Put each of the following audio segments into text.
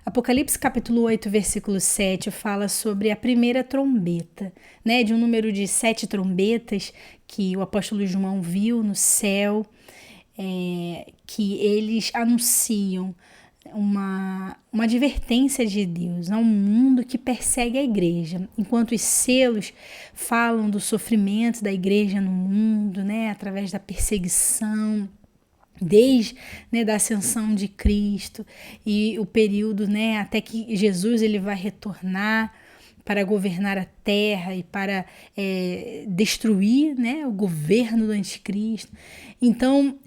Apocalipse capítulo 8, versículo 7 fala sobre a primeira trombeta, né? De um número de 7 trombetas que o apóstolo João viu no céu, que eles anunciam uma advertência de Deus a um mundo que persegue a igreja, enquanto os selos falam do sofrimento da igreja no mundo, né? Através da perseguição, desde, né, da ascensão de Cristo e o período, né, até que Jesus ele vai retornar para governar a terra e para destruir, né, o governo do anticristo. Então,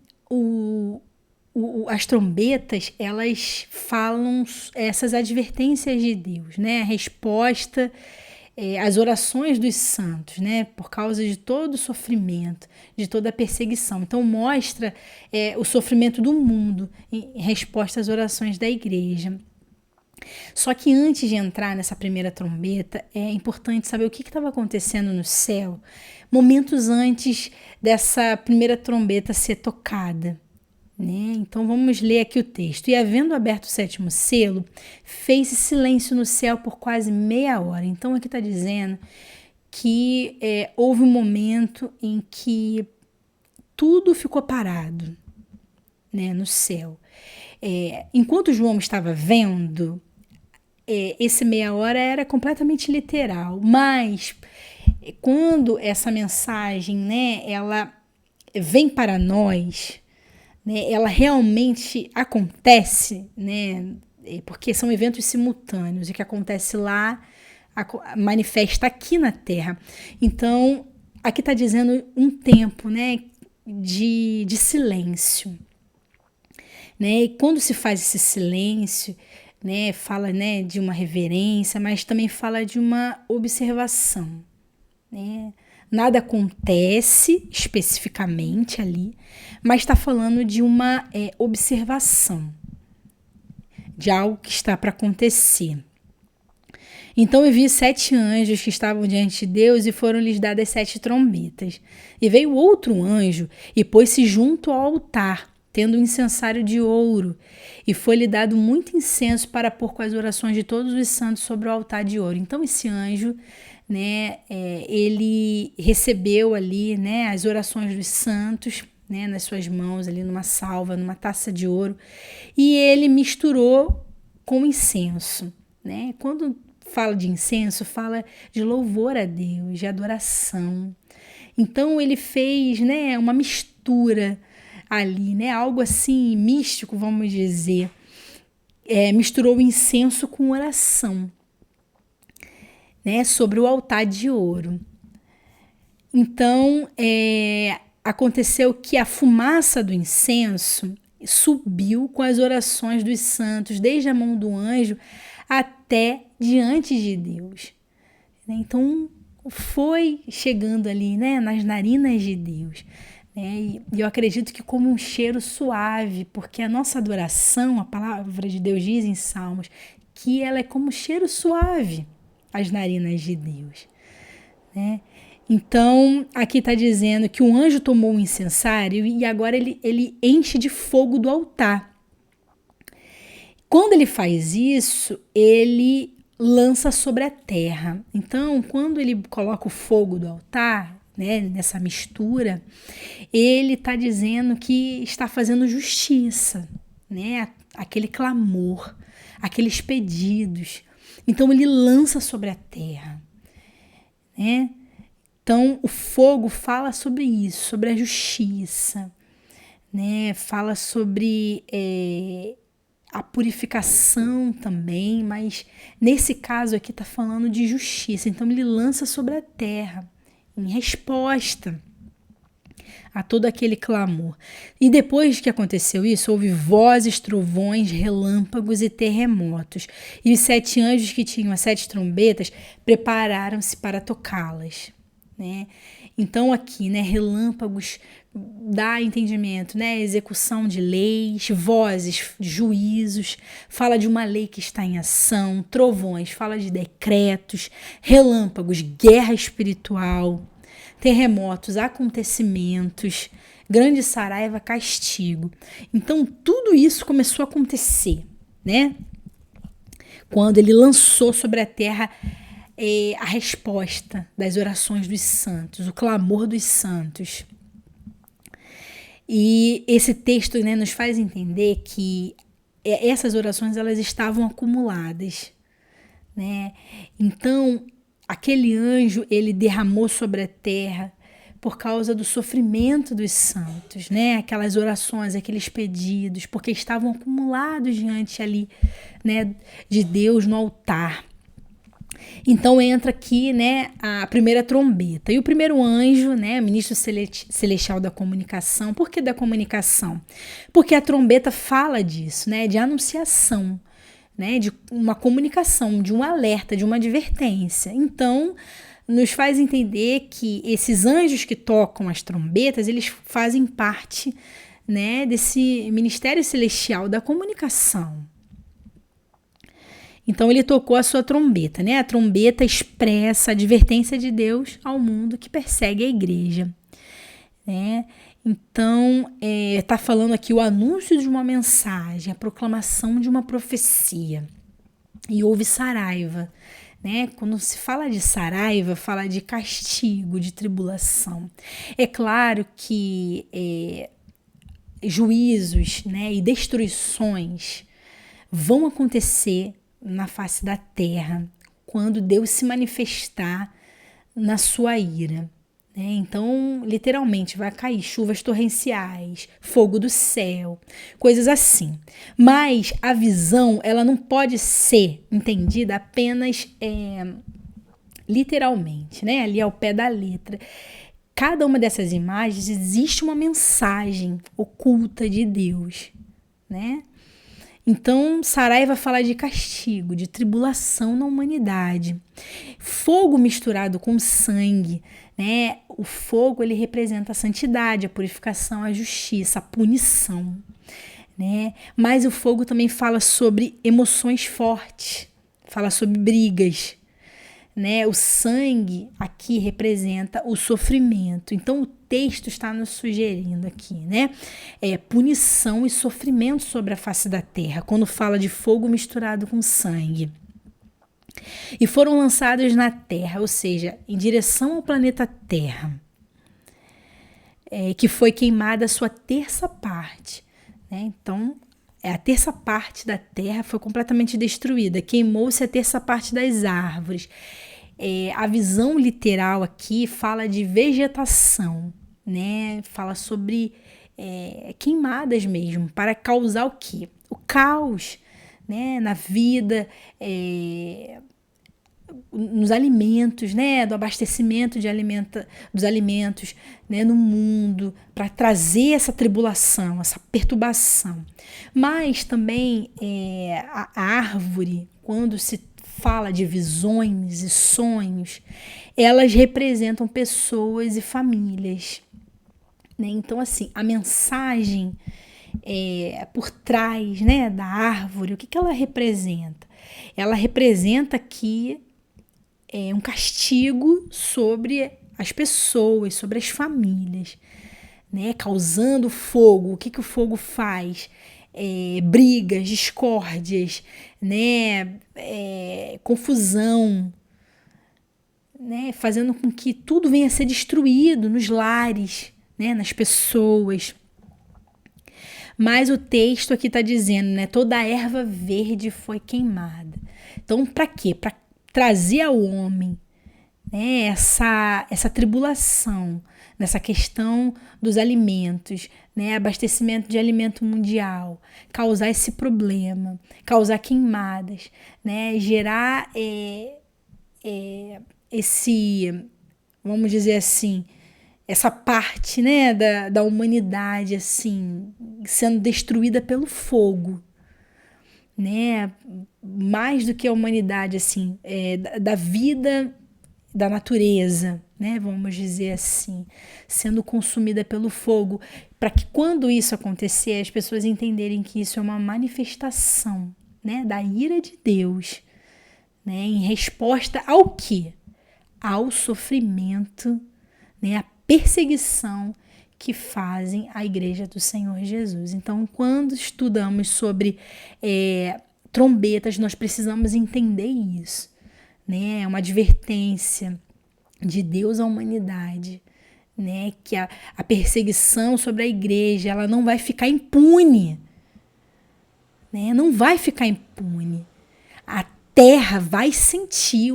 as trombetas, elas falam essas advertências de Deus, né, a resposta, as orações dos santos, né, por causa de todo o sofrimento, de toda a perseguição. Então mostra o sofrimento do mundo em resposta às orações da igreja. Só que antes de entrar nessa primeira trombeta, é importante saber o que estava acontecendo no céu, momentos antes dessa primeira trombeta ser tocada. Né? Então vamos ler aqui o texto. E havendo aberto o 7º selo, fez-se silêncio no céu por quase meia hora. Então aqui está dizendo que houve um momento em que tudo ficou parado, né, no céu. Enquanto João estava vendo, esse meia hora era completamente literal, mas quando essa mensagem, né, ela vem para nós, né, ela realmente acontece, né, porque são eventos simultâneos, e que acontece lá manifesta aqui na Terra. Então, aqui está dizendo um tempo, né, de silêncio. Né, e quando se faz esse silêncio, né, fala, né, de uma reverência, mas também fala de uma observação. Né? Nada acontece especificamente ali, mas está falando de uma observação, de algo que está para acontecer. Então eu vi 7 anjos que estavam diante de Deus e foram-lhes dadas 7 trombetas. E veio outro anjo e pôs-se junto ao altar, tendo um incensário de ouro, e foi-lhe dado muito incenso para pôr com as orações de todos os santos sobre o altar de ouro. Então esse anjo, né, ele recebeu ali, né, as orações dos santos, né, nas suas mãos, ali numa salva, numa taça de ouro, e ele misturou com incenso. Né? Quando fala de incenso, fala de louvor a Deus, de adoração. Então ele fez, né, uma mistura ali, né, algo assim místico, vamos dizer. Misturou o incenso com oração, né, sobre o altar de ouro. Então aconteceu que a fumaça do incenso subiu com as orações dos santos, desde a mão do anjo até diante de Deus. Então foi chegando ali, né, nas narinas de Deus. E eu acredito que como um cheiro suave, porque a nossa adoração, a palavra de Deus diz em Salmos, que ela é como um cheiro suave às narinas de Deus. Né? Então, aqui está dizendo que o anjo tomou um incensário e agora ele enche de fogo do altar. Quando ele faz isso, ele lança sobre a terra. Então, quando ele coloca o fogo do altar, né, nessa mistura, ele está dizendo que está fazendo justiça, né, aquele clamor, aqueles pedidos. Então ele lança sobre a terra, né? Então o fogo fala sobre isso, sobre a justiça, né? Fala sobre a purificação também, mas nesse caso aqui está falando de justiça. Então ele lança sobre a terra em resposta a todo aquele clamor. E depois que aconteceu isso, houve vozes, trovões, relâmpagos e terremotos. E os 7 anjos que tinham as 7 trombetas prepararam-se para tocá-las. Né? Então aqui, né, relâmpagos dá entendimento, né, execução de leis, vozes, juízos, fala de uma lei que está em ação, trovões, fala de decretos, relâmpagos, guerra espiritual, terremotos, acontecimentos, grande saraiva, castigo. Então tudo isso começou a acontecer, né? quando ele lançou sobre a terra a resposta das orações dos santos, o clamor dos santos. E esse texto, né, nos faz entender que essas orações elas estavam acumuladas, né? Então, aquele anjo, ele derramou sobre a terra por causa do sofrimento dos santos, né? Aquelas orações, aqueles pedidos, porque estavam acumulados diante ali, né, de Deus no altar. Então entra aqui, né, a primeira trombeta. E o primeiro anjo, né, ministro celestial da comunicação. Por que da comunicação? Porque a trombeta fala disso, né, de anunciação, né, de uma comunicação, de um alerta, de uma advertência. Então, nos faz entender que esses anjos que tocam as trombetas, eles fazem parte, né, desse ministério celestial da comunicação. Então ele tocou a sua trombeta, né? A trombeta expressa a advertência de Deus ao mundo que persegue a igreja, né? Então está falando aqui o anúncio de uma mensagem, a proclamação de uma profecia. E houve saraiva, né? Quando se fala de saraiva, fala de castigo, de tribulação. É claro que juízos, né, e destruições vão acontecer na face da terra, quando Deus se manifestar na sua ira, né? Então, literalmente, vai cair chuvas torrenciais, fogo do céu, coisas assim. Mas a visão, ela não pode ser entendida apenas literalmente, né? Ali ao pé da letra. Cada uma dessas imagens existe uma mensagem oculta de Deus, né? Então, saraiva fala de castigo, de tribulação na humanidade. Fogo misturado com sangue, né? O fogo, ele representa a santidade, a purificação, a justiça, a punição, né? Mas o fogo também fala sobre emoções fortes, fala sobre brigas, né? O sangue aqui representa o sofrimento. Então, o texto está nos sugerindo aqui, né? Punição e sofrimento sobre a face da terra, quando fala de fogo misturado com sangue. E foram lançados na terra, ou seja, em direção ao planeta Terra, que foi queimada a sua terça parte, né? Então, a terça parte da terra foi completamente destruída, queimou-se a terça parte das árvores. A visão literal aqui fala de vegetação, né? Fala sobre queimadas mesmo, para causar o quê? O caos, né? Na vida, nos alimentos, né? Do abastecimento dos alimentos, né? No mundo, para trazer essa tribulação, essa perturbação. Mas também a árvore, quando se fala de visões e sonhos, elas representam pessoas e famílias, né? Então, assim, a mensagem por trás, né, da árvore, o que ela representa? Ela representa aqui um castigo sobre as pessoas, sobre as famílias, né? Causando fogo. O que o fogo faz? Brigas, discórdias, né? Confusão, né? Fazendo com que tudo venha a ser destruído nos lares, né? Nas pessoas. Mas o texto aqui está dizendo, né? Toda a erva verde foi queimada. Então, para quê? Para trazer ao homem, né, essa tribulação nessa questão dos alimentos, né, abastecimento de alimento mundial, causar esse problema, causar queimadas, né, gerar esse, vamos dizer assim, essa parte, né, da humanidade assim sendo destruída pelo fogo, né, mais do que a humanidade assim, da vida, da natureza, né, vamos dizer assim, sendo consumida pelo fogo, para que quando isso acontecer, as pessoas entenderem que isso é uma manifestação, né, da ira de Deus, né, em resposta ao quê? Ao sofrimento, né, a perseguição que fazem a igreja do Senhor Jesus. Então, quando estudamos sobre trombetas, nós precisamos entender isso, né? É uma advertência de Deus à humanidade, né? Que a perseguição sobre a igreja, ela não vai ficar impune, né? Não vai ficar impune. A terra vai sentir,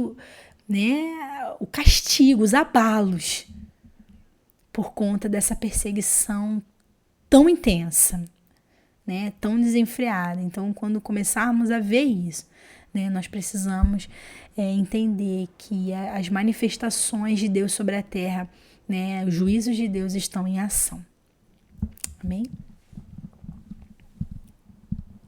né, o castigo, os abalos, por conta dessa perseguição tão intensa, né, tão desenfreada. Então, quando começarmos a ver isso, né, nós precisamos entender que as manifestações de Deus sobre a terra, né, os juízos de Deus estão em ação. Amém?